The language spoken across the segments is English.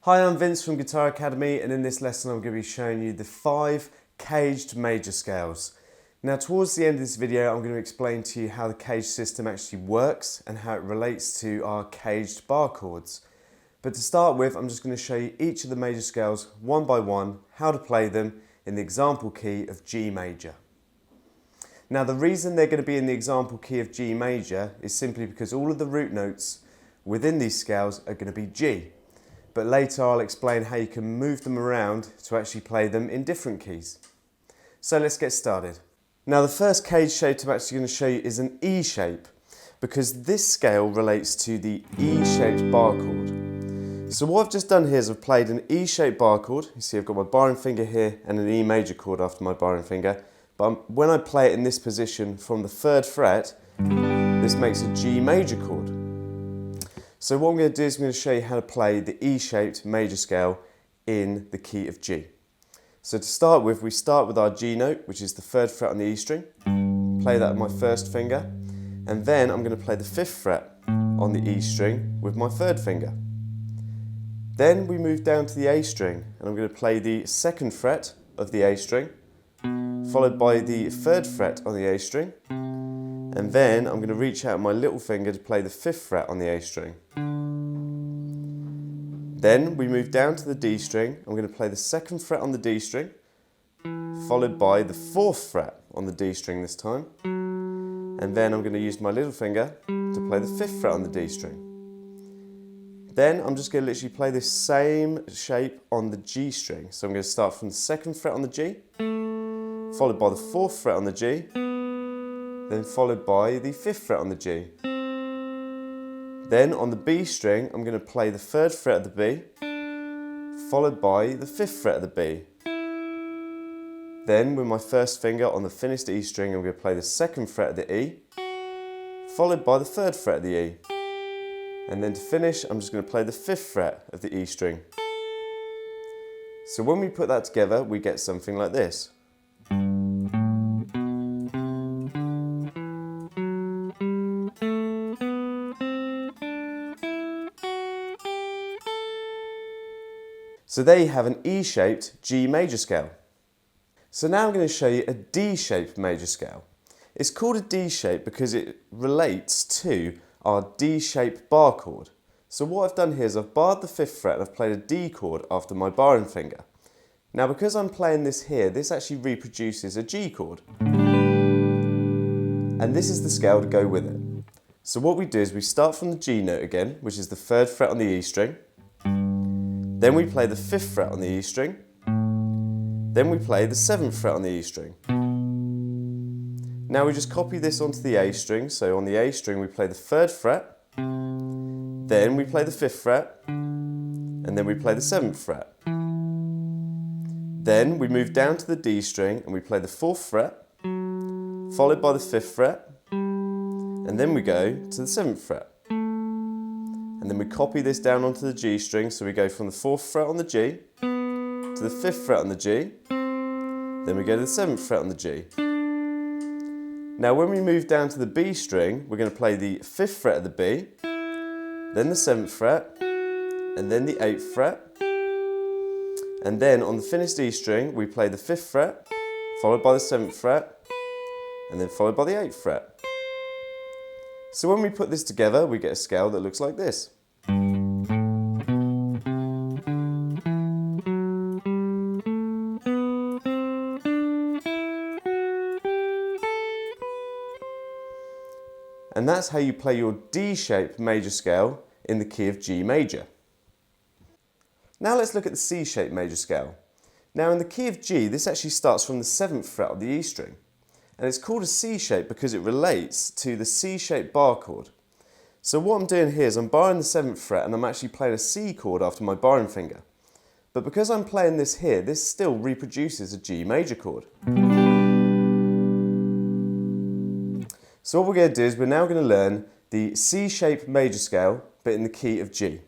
Hi, I'm Vince from Guitar Academy, and in this lesson I'm going to be showing you the 5 caged major scales. Now towards the end of this video I'm going to explain to you how the caged system actually works and how it relates to our caged bar chords. But to start with, I'm just going to show you each of the major scales one by one, how to play them in the example key of G major. Now the reason they're going to be in the example key of G major is simply because all of the root notes within these scales are going to be G. But later I'll explain how you can move them around to actually play them in different keys. So let's get started. Now the first caged shape I'm actually going to show you is an E shape, because this scale relates to the E-shaped bar chord. So what I've just done here is I've played an E-shaped bar chord. You see I've got my barring finger here and an E major chord after my barring finger. But when I play it in this position from the 3rd fret, this makes a G major chord. So what I'm going to do is I'm going to show you how to play the E-shaped major scale in the key of G. So to start with, we start with our G note, which is the 3rd fret on the E string. Play that with my 1st finger. And then I'm going to play the 5th fret on the E string with my 3rd finger. Then we move down to the A string, and I'm going to play the 2nd fret of the A string, followed by the 3rd fret on the A string. And then I'm going to reach out my little finger to play the 5th fret on the A string. Then we move down to the D string. I'm going to play the 2nd fret on the D string, followed by the 4th fret on the D string this time. And then I'm going to use my little finger to play the 5th fret on the D string. Then I'm just going to literally play this same shape on the G string. So I'm going to start from the 2nd fret on the G, followed by the 4th fret on the G, then followed by the 5th fret on the G. Then on the B string, I'm going to play the 3rd fret of the B, followed by the 5th fret of the B. Then with my 1st finger on the finished E string, I'm going to play the 2nd fret of the E, followed by the 3rd fret of the E. And then to finish, I'm just going to play the 5th fret of the E string. So when we put that together, we get something like this. So there you have an E-shaped G major scale. So now I'm going to show you a D-shaped major scale. It's called a D shape because it relates to our D-shaped bar chord. So what I've done here is I've barred the 5th fret and I've played a D chord after my barring finger. Now because I'm playing this here, this actually reproduces a G chord. And this is the scale to go with it. So what we do is we start from the G note again, which is the 3rd fret on the E string. Then we play the 5th fret on the E string. Then we play the 7th fret on the E string. Now we just copy this onto the A string. So on the A string we play the 3rd fret, then we play the 5th fret, and then we play the 7th fret. Then we move down to the D string and we play the 4th fret, followed by the 5th fret, and then we go to the 7th fret. And then we copy this down onto the G string, so we go from the 4th fret on the G, to the 5th fret on the G, then we go to the 7th fret on the G. Now when we move down to the B string, we're going to play the 5th fret of the B, then the 7th fret, and then the 8th fret. And then on the finished E string, we play the 5th fret, followed by the 7th fret, and then followed by the 8th fret. So when we put this together, we get a scale that looks like this. And that's how you play your D-shaped major scale in the key of G major. Now let's look at the C-shaped major scale. Now in the key of G, this actually starts from the 7th fret of the E string. And it's called a C shape because it relates to the C-shaped bar chord. So what I'm doing here is I'm barring the 7th fret and I'm actually playing a C chord after my barring finger. But because I'm playing this here, this still reproduces a G major chord. So what we're going to do is we're now going to learn the C-shaped major scale, but in the key of G.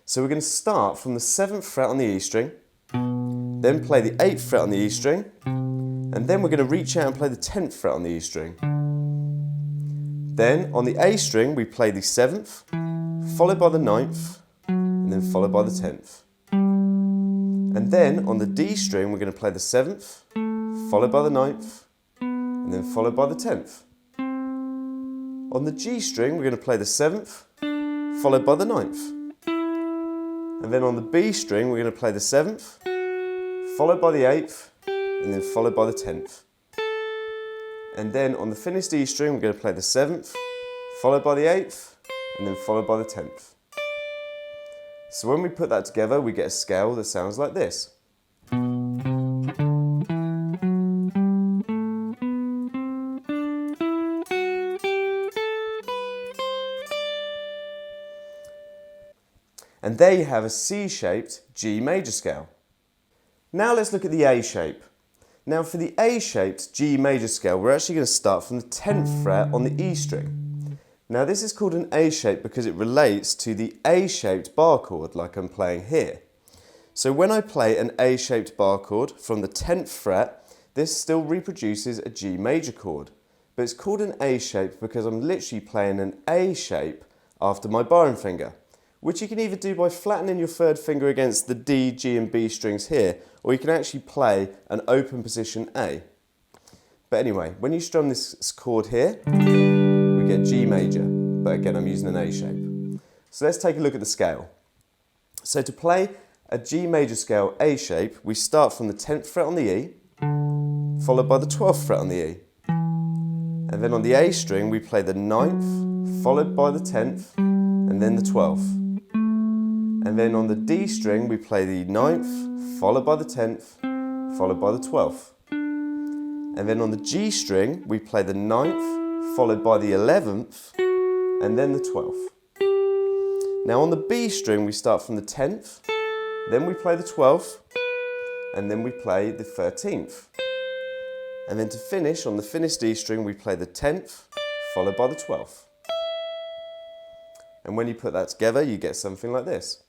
So we're going to start from the 7th fret on the E string, then play the 8th fret on the E string, and then we're going to reach out and play the 10th fret on the E string. Then on the A string we play the 7th, followed by the 9th, and then followed by the 10th. And then on the D string, we're going to play the 7th, followed by the 9th, and then followed by the 10th. On the G string, we're going to play the 7th, followed by the 9th. And then on the B string, we're going to play the 7th, followed by the 8th, and then followed by the 10th. And then on the finished E string, we're going to play the 7th, followed by the 8th, and then followed by the 10th. So when we put that together, we get a scale that sounds like this. And there you have a C-shaped G major scale. Now let's look at the A shape. Now for the A-shaped G major scale, we're actually going to start from the 10th fret on the E string. Now this is called an A shape because it relates to the A-shaped bar chord like I'm playing here. So when I play an A-shaped bar chord from the 10th fret, this still reproduces a G major chord. But it's called an A shape because I'm literally playing an A shape after my barring finger, which you can either do by flattening your third finger against the D, G and B strings here, or you can actually play an open position A. But anyway, when you strum this chord here, we get G major, but again I'm using an A shape. So let's take a look at the scale. So to play a G major scale A shape, we start from the 10th fret on the E, followed by the 12th fret on the E. And then on the A string we play the 9th, followed by the 10th, and then the 12th. And then on the D string we play the 9th, followed by the 10th, followed by the 12th. And then on the G string we play the 9th, followed by the 11th, and then the 12th. Now on the B string we start from the 10th, then we play the 12th, and then we play the 13th. And then to finish, on the finished D string we play the 10th, followed by the 12th. And when you put that together you get something like this.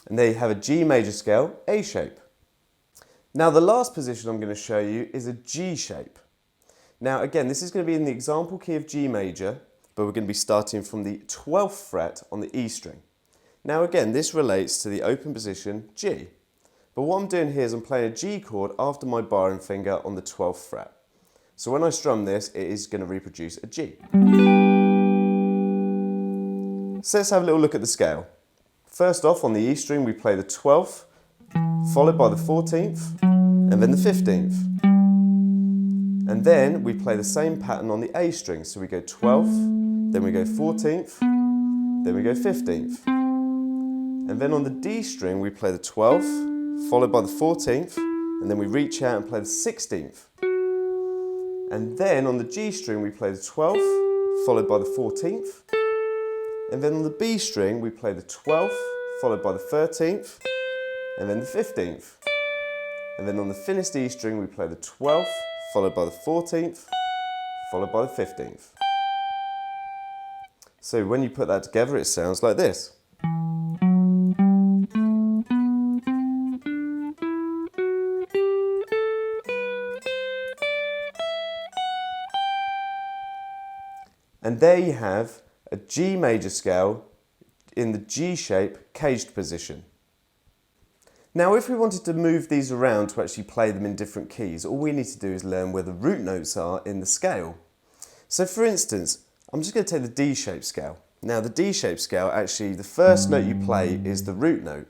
And there you have a G major scale A shape. Now the last position I'm going to show you is a G shape. Now again, this is going to be in the example key of G major, but we're going to be starting from the 12th fret on the E string. Now again, this relates to the open position G. But what I'm doing here is I'm playing a G chord after my barring finger on the 12th fret. So when I strum this, it is going to reproduce a G. So let's have a little look at the scale. First off, on the E string, we play the 12th, followed by the 14th, and then the 15th. And then we play the same pattern on the A string. So we go 12th, then we go 14th, then we go 15th. And then on the D string, we play the 12th, followed by the 14th, and then we reach out and play the 16th. And then on the G string, we play the 12th, followed by the 14th. And then on the B string, we play the 12th, followed by the 13th, and then the 15th. And then on the finished E string, we play the 12th, followed by the 14th, followed by the 15th. So when you put that together, it sounds like this. And there you have a G major scale in the G shape caged position. Now if we wanted to move these around to actually play them in different keys, all we need to do is learn where the root notes are in the scale. So for instance, I'm just going to take the D shape scale. Now the D shape scale, actually the first note you play is the root note.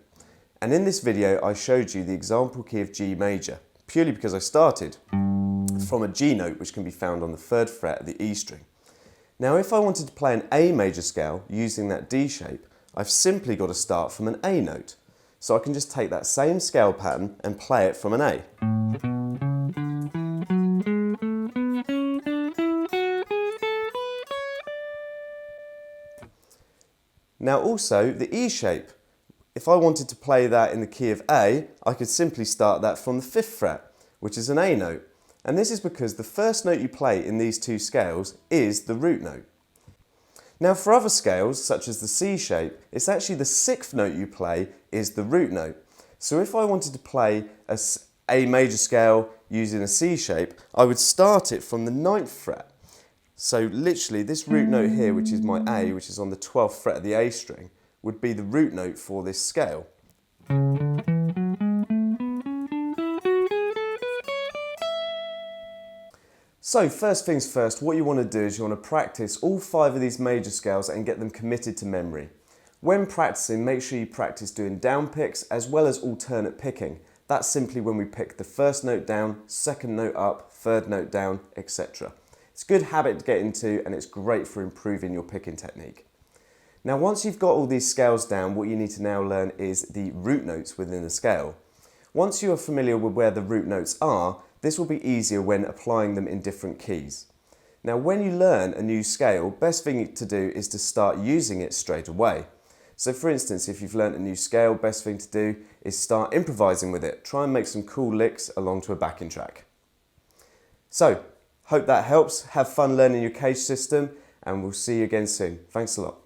And in this video I showed you the example key of G major, purely because I started from a G note which can be found on the 3rd fret of the E string. Now if I wanted to play an A major scale using that D shape, I've simply got to start from an A note. So I can just take that same scale pattern and play it from an A. Now also the E shape, if I wanted to play that in the key of A, I could simply start that from the 5th fret, which is an A note. And this is because the first note you play in these two scales is the root note. Now for other scales, such as the C shape, it's actually the 6th note you play is the root note. So if I wanted to play A major scale using a C shape, I would start it from the 9th fret. So literally this root note here, which is my A, which is on the 12th fret of the A string, would be the root note for this scale. So first things first, what you want to do is you want to practice all 5 of these major scales and get them committed to memory. When practicing, make sure you practice doing down picks as well as alternate picking. That's simply when we pick the first note down, second note up, third note down, etc. It's a good habit to get into and it's great for improving your picking technique. Now once you've got all these scales down, what you need to now learn is the root notes within the scale. Once you are familiar with where the root notes are, this will be easier when applying them in different keys. Now when you learn a new scale, best thing to do is to start using it straight away. So for instance, if you've learnt a new scale, best thing to do is start improvising with it. Try and make some cool licks along to a backing track. So, hope that helps. Have fun learning your CAGED system and we'll see you again soon. Thanks a lot.